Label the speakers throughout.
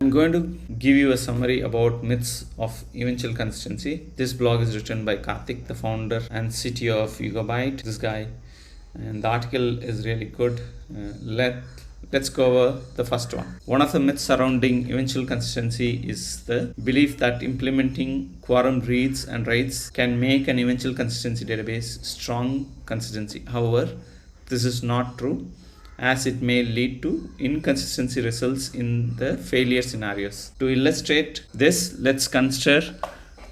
Speaker 1: I'm going to give you a summary about myths of eventual consistency. This blog is written by Karthik, the founder and CTO of Yugabyte, this guy, and the article is really good. Let's cover the first one. One of the myths surrounding eventual consistency is the belief that implementing quorum reads and writes can make an eventual consistency database strong consistency. However, this is not true, as it may lead to inconsistency results in the failure scenarios. To illustrate this, let's consider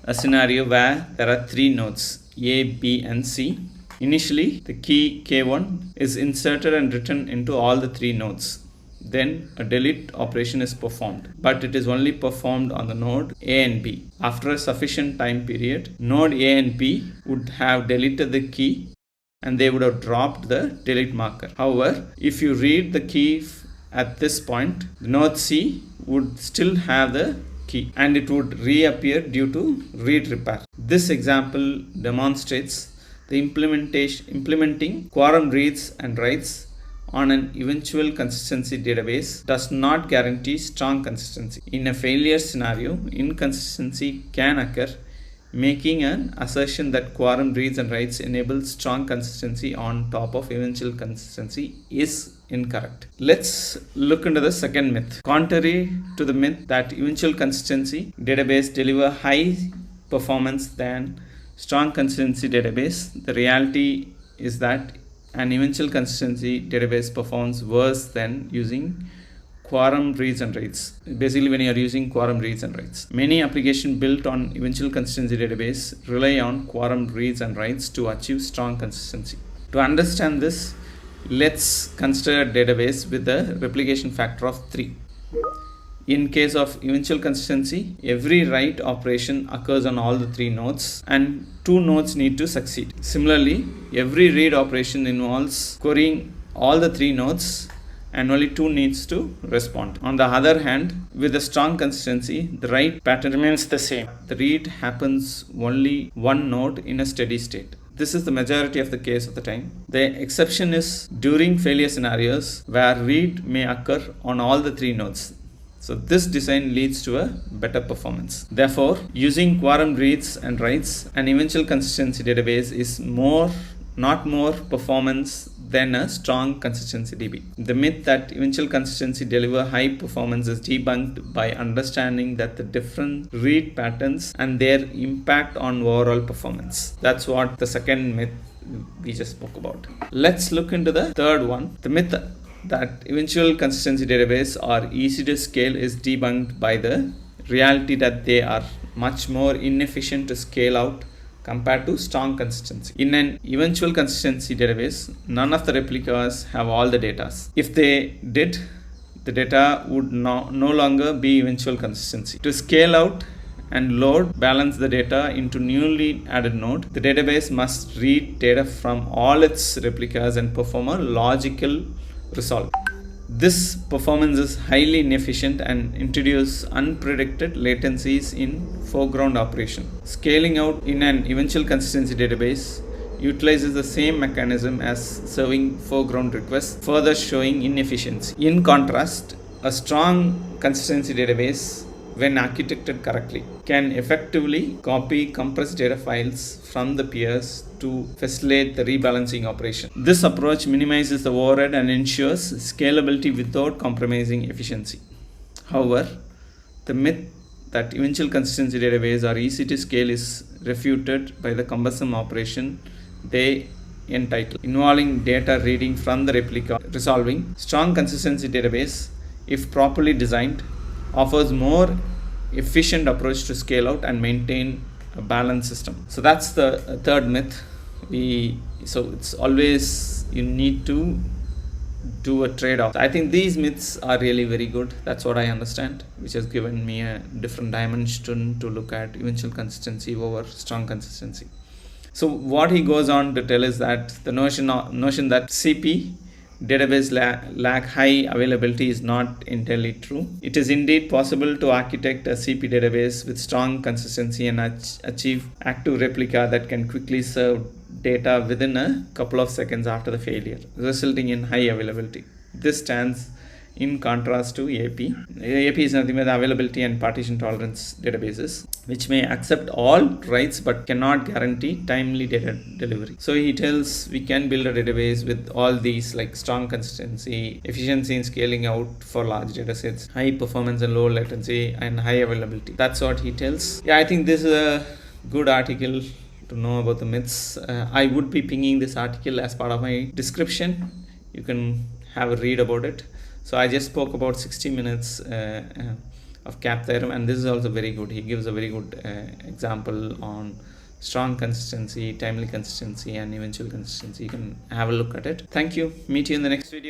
Speaker 1: a scenario where there are three nodes A, B, and C. Initially, the key K1 is inserted and written into all the three nodes. Then a delete operation is performed, but it is only performed on the node A and B. After a sufficient time period, node A and B would have deleted the key and they would have dropped the delete marker. However, if you read the key at this point, the node C would still have the key and it would reappear due to read repair. This example demonstrates the implementing quorum reads and writes on an eventual consistency database does not guarantee strong consistency. In a failure scenario, inconsistency can occur, making an assertion that quorum reads and writes enables strong consistency on top of eventual consistency is incorrect. Let's look into the second myth. Contrary to the myth that eventual consistency database deliver high performance than strong consistency database, the reality is that an eventual consistency database performs worse than using quorum reads and writes. Basically, when you are using quorum reads and writes. Many applications built on eventual consistency database rely on quorum reads and writes to achieve strong consistency. To understand this, let's consider a database with a replication factor of 3. In case of eventual consistency, every write operation occurs on all the three nodes and 2 nodes need to succeed. Similarly, every read operation involves querying all the 3 nodes and only 2 needs to respond. On the other hand, with a strong consistency, the write pattern remains the same. The read happens only one node in a steady state. This is the majority of the case of the time. The exception is during failure scenarios where read may occur on all the 3 nodes. So this design leads to a better performance. Therefore, using quorum reads and writes an eventual consistency database is not more performance than a strong consistency DB. The myth that eventual consistency deliver high performance is debunked by understanding that the different read patterns and their impact on overall performance. That's what the second myth we just spoke about. Let's look into the third one. The myth that eventual consistency database are easy to scale is debunked by the reality that they are much more inefficient to scale out compared to strong consistency. In an eventual consistency database, none of the replicas have all the data. If they did, the data would no longer be eventual consistency. To scale out and load balance the data into newly added node, the database must read data from all its replicas and perform a logical resolve. This performance is highly inefficient and introduces unpredicted latencies in foreground operation. Scaling out in an eventual consistency database utilizes the same mechanism as serving foreground requests, further showing inefficiency. In contrast, a strong consistency database, when architected correctly, can effectively copy compressed data files from the peers to facilitate the rebalancing operation. This approach minimizes the overhead and ensures scalability without compromising efficiency. However, the myth that eventual consistency databases are easy to scale is refuted by the cumbersome operation they entitle, involving data reading from the replica. Resolving strong consistency database, if properly designed, offers more efficient approach to scale out and maintain a balanced system. So that's the third myth. So it's always you need to do a trade-off. I think these myths are really very good. That's what I understand, which has given me a different dimension to look at eventual consistency over strong consistency. So what he goes on to tell is that the notion that CP database lack high availability is not entirely true. It is indeed possible to architect a CP database with strong consistency and achieve active replica that can quickly serve data within a couple of seconds after the failure, resulting in high availability. This stands in contrast to AP. AP is nothing but the availability and partition tolerance databases, which may accept all writes but cannot guarantee timely data delivery. So he tells we can build a database with all these like strong consistency, efficiency in scaling out for large data sets, high performance and low latency, and high availability. That's what he tells. Yeah, I think this is a good article to know about the myths. I would be pinging this article as part of my description. You can have a read about it. So I just spoke about 60 minutes of cap theorem, and this is also very good. He gives a very good example on strong consistency, timely consistency, and eventual consistency. You can have a look at it. Thank you. Meet you in the next video.